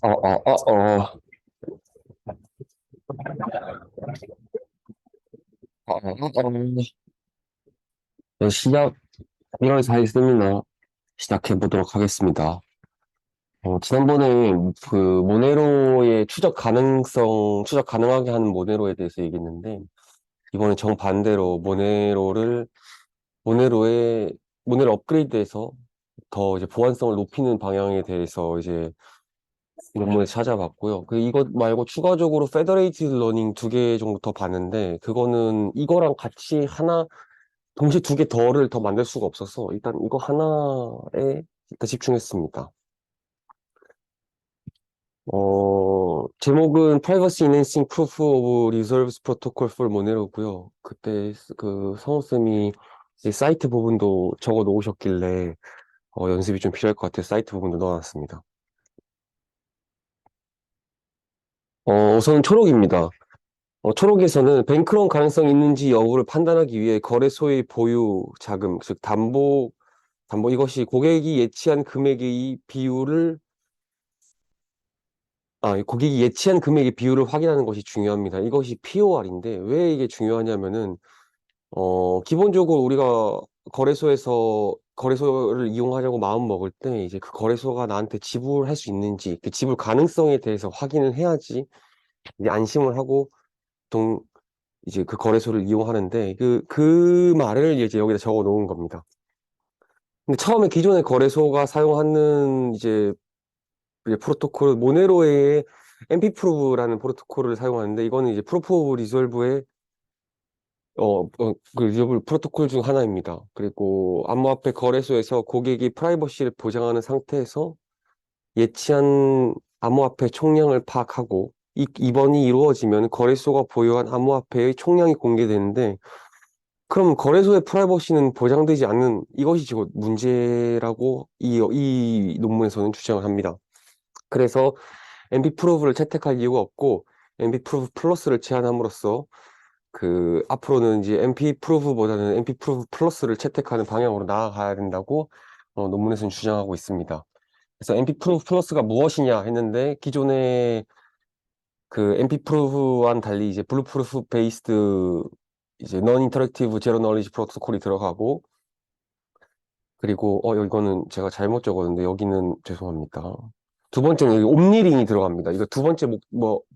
어, 어, 어, 어, 시작, 1월 4일 세미나 시작해 보도록 하겠습니다. 지난번에 그 모네로의 추적 가능하게 하는 모네로에 대해서 얘기했는데, 이번에 정반대로 모네로의, 모네로 업그레이드해서 더 이제 보안성을 높이는 방향에 대해서 이제 논문을 찾아봤고요. 이것 말고 추가적으로 페더레이티드 러닝 두 개 정도 더 봤는데, 그거는 이거랑 같이 동시에 두 개 더를 더 만들 수가 없어서 일단 이거 하나에 일단 집중했습니다. 제목은 Privacy Enhancing Proof of Reserves Protocol for Monero고요. 그때 그 성우쌤이 이 사이트 부분도 적어 놓으셨길래 연습이 좀 필요할 것 같아서 사이트 부분도 넣어놨습니다. 우선 초록입니다. 초록에서는 뱅크런 가능성이 있는지 여부를 판단하기 위해 거래소의 보유 자금, 즉 담보 이것이 고객이 예치한 금액의 비율을 고객이 예치한 금액의 비율을 확인하는 것이 중요합니다. 이것이 POR인데, 왜 이게 중요하냐면은, 기본적으로 우리가 거래소를 이용하려고 마음 먹을 때, 이제 그 거래소가 나한테 지불할 수 있는지, 그 지불 가능성에 대해서 확인을 해야지, 이제 안심을 하고, 동, 이제 그 거래소를 이용하는데, 그 말을 이제 여기다 적어 놓은 겁니다. 근데 처음에 기존의 거래소가 사용하는 이제 프로토콜 모네로의 MPPROV라는 프로토콜을 사용하는데 이거는 이제 프로프 오브 리졸브의 그 리졸브 프로토콜 중 하나입니다. 그리고 암호화폐 거래소에서 고객이 프라이버시를 보장하는 상태에서 예치한 암호화폐 총량을 파악하고 이번이 이루어지면 거래소가 보유한 암호화폐의 총량이 공개되는데 그럼 거래소의 프라이버시는 보장되지 않는 이것이 지금 문제라고 이 논문에서는 주장을 합니다. 그래서 MB프로브를 채택할 이유가 없고 MB프로브 플러스를 제안함으로써 그 앞으로는 이제 MP프로브보다는 MP프로브 플러스를 채택하는 방향으로 나아가야 된다고 논문에서는 주장하고 있습니다. 그래서 MP프로브 플러스가 무엇이냐 했는데 기존의 그 MP프로브와는 달리 이제 블루프루프 베이스드 이제 non 인터랙티브 제로 너리지 프로토콜이 들어가고 그리고 이거는 제가 잘못 적었는데 여기는 죄송합니다. 두 번째는 여기 옴니링이 들어갑니다. 이거 두 번째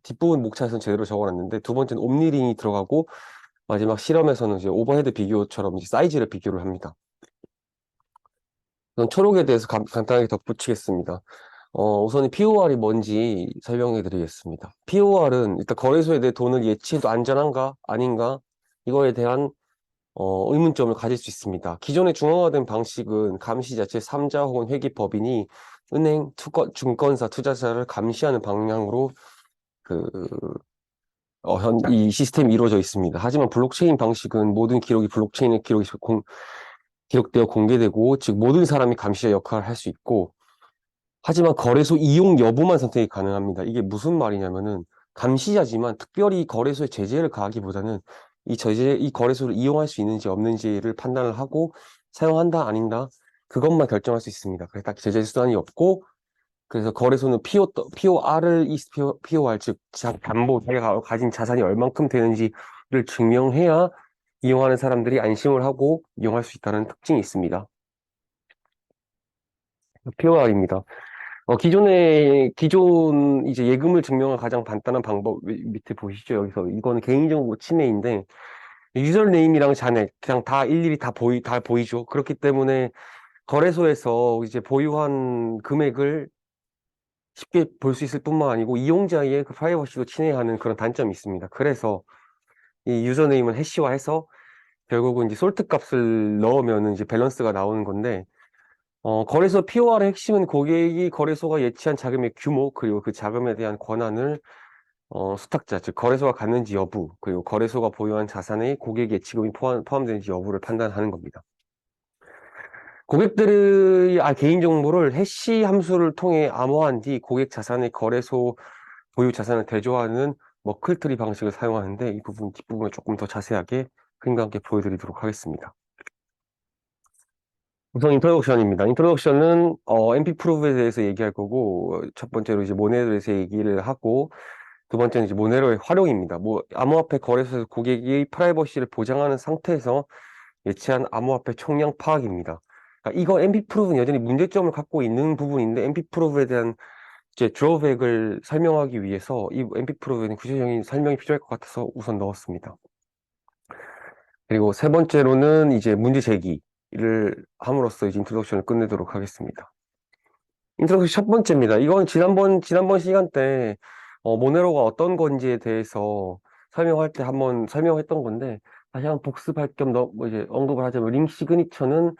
뒷부분 목차에서는 제대로 적어놨는데 두 번째는 옴니링이 들어가고 마지막 실험에서는 이제 오버헤드 비교처럼 이제 사이즈를 비교를 합니다. 우선 초록에 대해서 간단하게 덧붙이겠습니다. 우선 이 POR이 뭔지 설명해 드리겠습니다. POR은 일단 거래소에 내 돈을 예치해도 안전한가 아닌가 이거에 대한 의문점을 가질 수 있습니다. 기존의 중앙화된 방식은 감시 자체 3자 혹은 회계법인이 은행, 증권사, 투자자를 감시하는 방향으로 그, 이 시스템이 이루어져 있습니다. 하지만 블록체인 방식은 모든 기록이 블록체인의 기록되어 공개되고, 즉 모든 사람이 감시자 역할을 할 수 있고, 하지만 거래소 이용 여부만 선택이 가능합니다. 이게 무슨 말이냐면은 감시자지만 특별히 거래소에 제재를 가하기보다는 이 거래소를 이용할 수 있는지 없는지를 판단을 하고 사용한다, 아닌가 그것만 결정할 수 있습니다. 그래서 딱 제재 수단이 없고 그래서 거래소는 POR, 즉 담보 자기가 가진 자산이 얼만큼 되는지를 증명해야 이용하는 사람들이 안심을 하고 이용할 수 있다는 특징이 있습니다. POR입니다. 기존 이제 예금을 증명한 가장 간단한 방법 밑에 보시죠. 여기서 이거는 개인정보 침해인데 유저네임이랑 잔액 그냥 다 일일이 다 보이죠. 그렇기 때문에 거래소에서 이제 보유한 금액을 쉽게 볼 수 있을 뿐만 아니고 이용자의 그 프라이버시도 침해하는 그런 단점이 있습니다. 그래서 이 유저네임을 해시화해서 결국은 이제 솔트 값을 넣으면 이제 밸런스가 나오는 건데 거래소 POR의 핵심은 고객이 거래소가 예치한 자금의 규모, 그리고 그 자금에 대한 권한을, 수탁자, 즉, 거래소가 갖는지 여부, 그리고 거래소가 보유한 자산에 고객 예치금이 포함되는지 여부를 판단하는 겁니다. 고객들의 개인정보를 해시 함수를 통해 암호화한 뒤 고객 자산의 거래소 보유 자산을 대조하는 머클트리 방식을 사용하는데 이 뒷부분을 조금 더 자세하게 그림과 함께 보여드리도록 하겠습니다. 우선 인트로덕션입니다. 인트로덕션은 MP 프로브에 대해서 얘기할 거고 첫 번째로 이제 모네로에 대해서 얘기를 하고 두 번째는 이제 모네로의 활용입니다. 뭐 암호화폐 거래소에서 고객이 프라이버시를 보장하는 상태에서 예치한 암호화폐 총량 파악입니다. 그러니까 이거 MP 프로브는 여전히 문제점을 갖고 있는 부분인데 MP 프로브에 대한 이제 드로백을 설명하기 위해서 이 MP 프로브에는 구체적인 설명이 필요할 것 같아서 우선 넣었습니다. 그리고 세 번째로는 이제 문제 제기를 함으로써 이제 인트로덕션을 끝내도록 하겠습니다. 인트로덕션 첫 번째입니다. 이건 지난번 시간 때, 모네로가 어떤 건지에 대해서 설명할 때 한번 설명했던 건데, 다시 한번 복습할 겸 뭐 이제 언급을 하자면, 링 시그니처는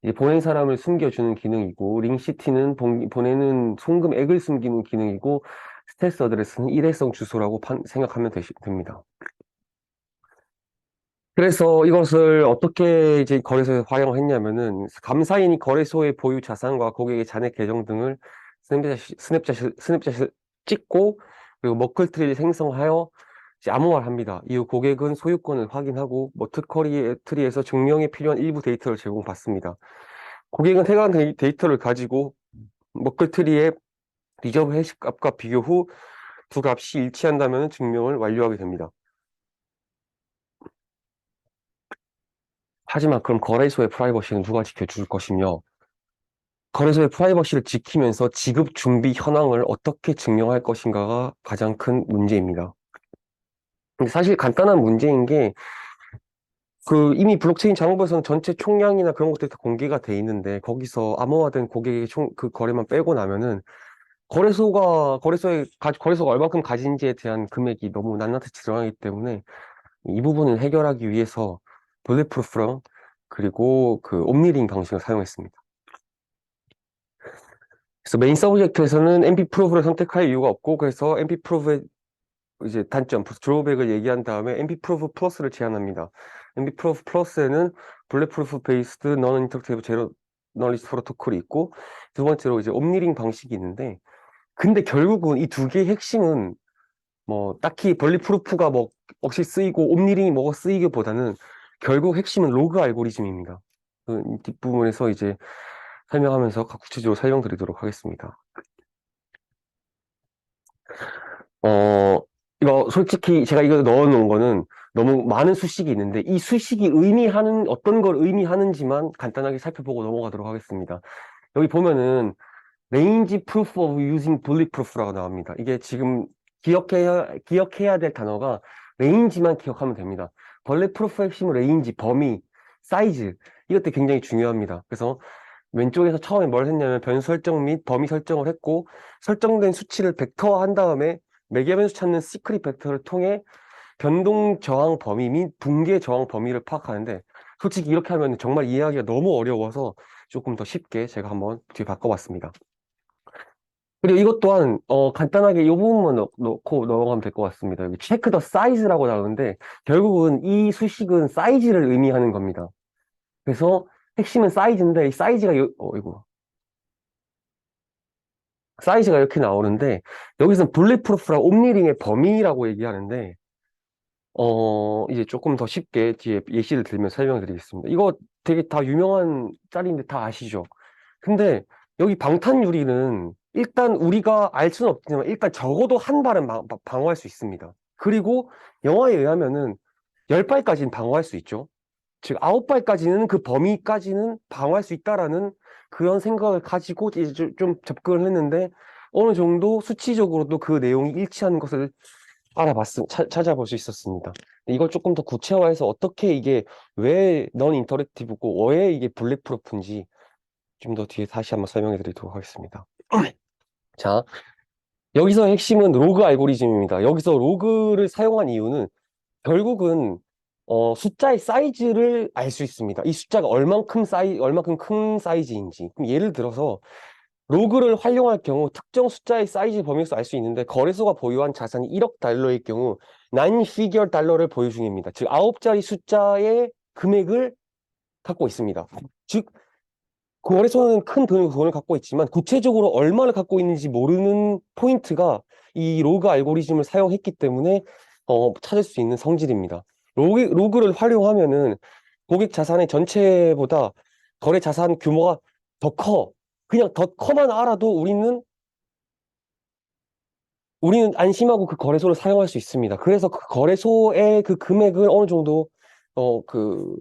이제 보낸 사람을 숨겨주는 기능이고, 링 시티는 보내는 송금액을 숨기는 기능이고, 스텔스 어드레스는 일회성 주소라고 생각하면 됩니다. 그래서 이것을 어떻게 이제 거래소에 활용했냐면은 감사인이 거래소의 보유 자산과 고객의 잔액 계정 등을 스냅샷을 찍고 그리고 머클트리를 생성하여 이제 암호화를 합니다. 이후 고객은 소유권을 확인하고 머트커리 트리에서 증명에 필요한 일부 데이터를 제공받습니다. 고객은 해당 데이터를 가지고 머클트리의 리저브 해시 값과 비교 후 두 값이 일치한다면 증명을 완료하게 됩니다. 하지만 그럼 거래소의 프라이버시는 누가 지켜줄 것이며 거래소의 프라이버시를 지키면서 지급 준비 현황을 어떻게 증명할 것인가가 가장 큰 문제입니다. 근데 사실 간단한 문제인 게 이미 블록체인 장부에서는 전체 총량이나 그런 것들이 다 공개가 돼 있는데 거기서 암호화된 고객의 그 거래만 빼고 나면은 거래소가 얼마큼 가진지에 대한 금액이 너무 낱낱이 드러나기 때문에 이 부분을 해결하기 위해서 블랙프루프랑 그리고 그 옴니링 방식을 사용했습니다. 그래서 메인 서브젝트에서는 MP 프로브를 선택할 이유가 없고 그래서 MP 프로브의 이제 단점, 드로백을 얘기한 다음에 MP 프로브 플러스를 제안합니다. MP 프로브 플러스에는 블랙 프루프 베이스드 non 인터랙티브 제로 너리지 프로토콜이 있고 두 번째로 이제 옴니링 방식이 있는데 근데 결국은 이 두 개의 핵심은 뭐 딱히 블랙 프루프가 뭐 억시 쓰이고 옴니링이 뭐가 쓰이기보다는 결국 핵심은 로그 알고리즘입니다. 그 뒷부분에서 이제 설명하면서 구체적으로 설명드리도록 하겠습니다. 어, 이거 솔직히 제가 이거 넣어놓은 거는 너무 많은 수식이 있는데 이 수식이 어떤 걸 의미하는지만 간단하게 살펴보고 넘어가도록 하겠습니다. 여기 보면은 range proof of using bulletproof라고 나옵니다. 이게 지금 기억해야 될 단어가 range만 기억하면 됩니다. bulletproof의 핵심은 range, 범위, 사이즈 이것도 굉장히 중요합니다. 그래서 왼쪽에서 처음에 뭘 했냐면 변수 설정 및 범위 설정을 했고 설정된 수치를 벡터화한 다음에 매개 변수 찾는 시크릿 벡터를 통해 변동 저항 범위 및 붕괴 저항 범위를 파악하는데 솔직히 이렇게 하면 정말 이해하기가 너무 어려워서 조금 더 쉽게 제가 한번 뒤에 바꿔봤습니다. 그리고 이것 또한 간단하게 이 부분만 넣고 넘어가면 될 것 같습니다. 여기 체크 더 사이즈라고 나오는데 결국은 이 수식은 사이즈를 의미하는 겁니다. 그래서 핵심은 사이즈인데 이 사이즈가 이렇게 나오는데 여기서는 블랙프루프랑 옴니링의 범위라고 얘기하는데 이제 조금 더 쉽게 뒤에 예시를 들면 설명드리겠습니다. 이거 되게 다 유명한 짤인데 다 아시죠? 근데 여기 방탄유리는 일단 우리가 알 수는 없지만 일단 적어도 한 발은 방어할 수 있습니다. 그리고 영화에 의하면은 10발까지는 방어할 수 있죠. 즉 9발까지는 그 범위까지는 방어할 수 있다라는 그런 생각을 가지고 이제 좀 접근을 했는데 어느 정도 수치적으로도 그 내용이 일치하는 것을 찾아볼 수 있었습니다. 이걸 조금 더 구체화해서 어떻게 이게 왜 넌 인터랙티브고 왜 이게 블랙프루프인지 좀 더 뒤에 다시 한번 설명해 드리도록 하겠습니다. 자, 여기서 핵심은 로그 알고리즘입니다. 여기서 로그를 사용한 이유는 결국은 숫자의 사이즈를 알 수 있습니다. 이 숫자가 얼만큼 큰 사이즈인지. 그럼 예를 들어서 로그를 활용할 경우 특정 숫자의 사이즈 범위에서 알 수 있는데 거래소가 보유한 자산이 1억 달러일 경우 9피겨 달러를 보유 중입니다. 즉 9자리 숫자의 금액을 갖고 있습니다. 즉 거래소는 큰 돈을 갖고 있지만 구체적으로 얼마를 갖고 있는지 모르는 포인트가 이 로그 알고리즘을 사용했기 때문에 찾을 수 있는 성질입니다. 로그를 활용하면은 고객 자산의 전체보다 거래 자산 규모가 더 커. 그냥 더 커만 알아도 우리는 안심하고 그 거래소를 사용할 수 있습니다. 그래서 그 거래소의 그 금액을 어느 정도,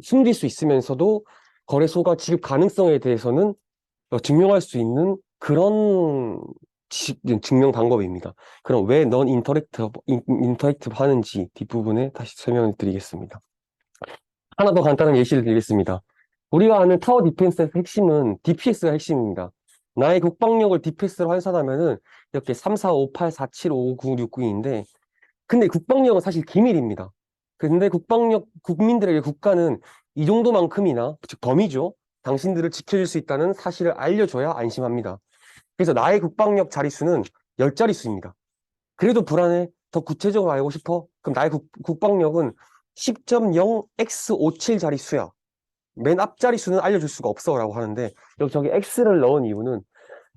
숨길 수 있으면서도 거래소가 지급 가능성에 대해서는 증명할 수 있는 그런 증명 방법입니다. 그럼 왜 넌 인터랙티브 하는지 뒷부분에 다시 설명을 드리겠습니다. 하나 더 간단한 예시를 드리겠습니다. 우리가 아는 타워 디펜스의 핵심은 DPS가 핵심입니다. 나의 국방력을 DPS로 환산하면은 이렇게 3, 4, 5, 8, 4, 7, 5, 9, 6, 9인데 근데 국방력은 사실 기밀입니다. 근데 국민들에게 국가는 이 정도만큼이나, 즉 범위죠. 당신들을 지켜줄 수 있다는 사실을 알려줘야 안심합니다. 그래서 나의 국방력 자릿수는 10자릿수입니다. 그래도 불안해. 더 구체적으로 알고 싶어? 그럼 나의 국방력은 10.0x57 자릿수야. 맨 앞 자릿수는 알려줄 수가 없어 라고 하는데 저기 X를 넣은 이유는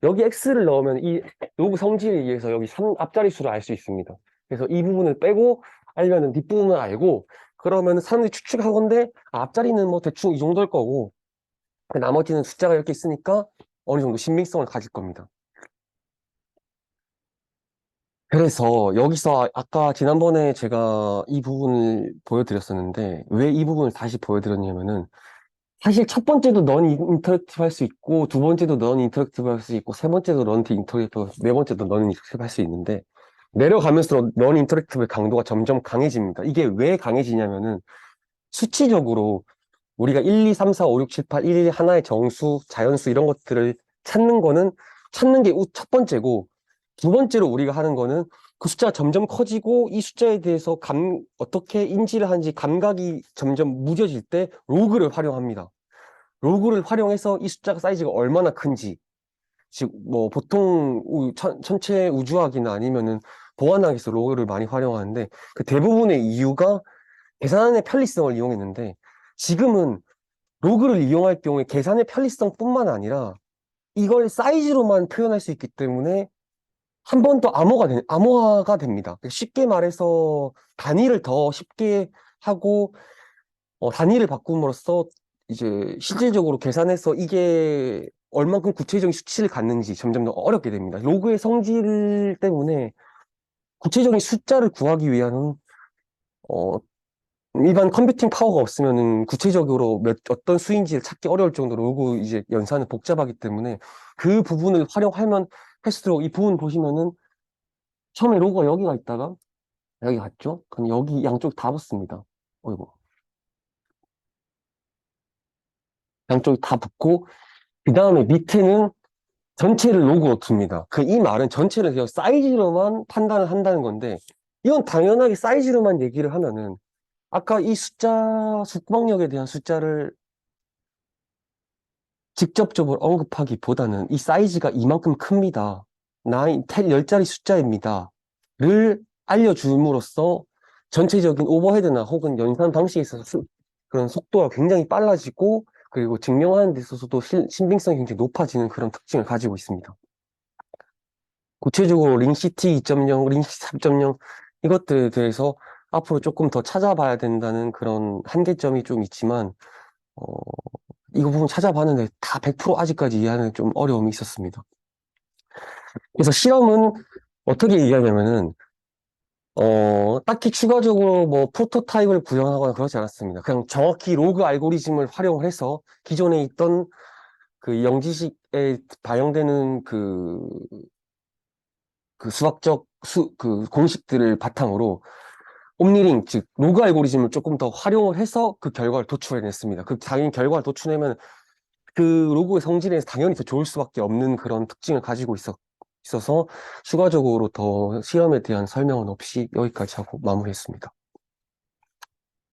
여기 X를 넣으면 이 로그 성질에 의해서 여기 3 앞자릿수를 알 수 있습니다. 그래서 이 부분을 빼고 알면은 뒷부분을 알고 그러면 사람들이 추측하건대 앞자리는 뭐 대충 이 정도일 거고 나머지는 숫자가 이렇게 있으니까 어느 정도 신빙성을 가질 겁니다. 그래서 여기서 아까 지난번에 제가 이 부분을 보여드렸었는데 왜 이 부분을 다시 보여드렸냐면은 사실 첫 번째도 넌 인터랙티브 할 수 있고 두 번째도 넌 인터랙티브 할 수 있고 세 번째도 넌 인터랙티브 네 번째도 넌 인터랙티브 할 수 있는데 내려가면서 넌 인터랙티브의 강도가 점점 강해집니다. 이게 왜 강해지냐면은 수치적으로 우리가 1, 2, 3, 4, 5, 6, 7, 8, 1, 1 하나의 정수, 자연수 이런 것들을 찾는 게 첫 번째고 두 번째로 우리가 하는 거는 그 숫자가 점점 커지고 이 숫자에 대해서 어떻게 인지를 하는지 감각이 점점 무뎌질 때 로그를 활용합니다. 로그를 활용해서 이 숫자가 사이즈가 얼마나 큰지, 즉, 뭐, 보통 천체 우주학이나 아니면은 보안학에서 로그를 많이 활용하는데 그 대부분의 이유가 계산의 편리성을 이용했는데 지금은 로그를 이용할 경우에 계산의 편리성뿐만 아니라 이걸 사이즈로만 표현할 수 있기 때문에 한 번 더 암호화가 됩니다. 쉽게 말해서 단위를 더 쉽게 하고 단위를 바꿈으로써 이제 실질적으로 계산해서 이게 얼만큼 구체적인 수치를 갖는지 점점 더 어렵게 됩니다. 로그의 성질 때문에 구체적인 숫자를 구하기 위한 어, 일반 컴퓨팅 파워가 없으면은 구체적으로 어떤 수인지를 찾기 어려울 정도로 로그 이제 연산은 복잡하기 때문에 그 부분을 활용하면 할수록 이 부분 보시면은 처음에 로고가 여기가 있다가 여기 갔죠? 그럼 여기 양쪽 다 붙습니다. 어이구. 양쪽이 다 붙고 그 다음에 밑에는 전체를 로그로 둡니다. 이 말은 전체를 그냥 사이즈로만 판단을 한다는 건데 이건 당연하게 사이즈로만 얘기를 하면은 아까 이 숙박력에 대한 숫자를 직접적으로 언급하기보다는 이 사이즈가 이만큼 큽니다. 10자리 숫자입니다. 를 알려줌으로써 전체적인 오버헤드나 혹은 연산 방식에 있어서 그런 속도가 굉장히 빨라지고 그리고 증명하는 데 있어서도 신빙성이 굉장히 높아지는 그런 특징을 가지고 있습니다. 구체적으로 링시티 2.0, 링시티 3.0 이것들에 대해서 앞으로 조금 더 찾아봐야 된다는 그런 한계점이 좀 있지만 어, 이거 부분 찾아봤는데 다 100% 아직까지 이해하는 좀 어려움이 있었습니다. 그래서 실험은 어떻게 얘기하냐면은 딱히 추가적으로 뭐 프로토타입을 구현하거나 그러지 않았습니다. 그냥 정확히 로그 알고리즘을 활용해서 기존에 있던 그 영지식에 반영되는 그 그 공식들을 바탕으로 옴니링, 즉 로그 알고리즘을 조금 더 활용을 해서 그 결과를 도출해냈습니다. 그 당연히 결과를 도출하면 그 로그의 성질에서 당연히 더 좋을 수밖에 없는 그런 특징을 가지고 있어서 추가적으로 더 시험에 대한 설명은 없이 여기까지 하고 마무리했습니다.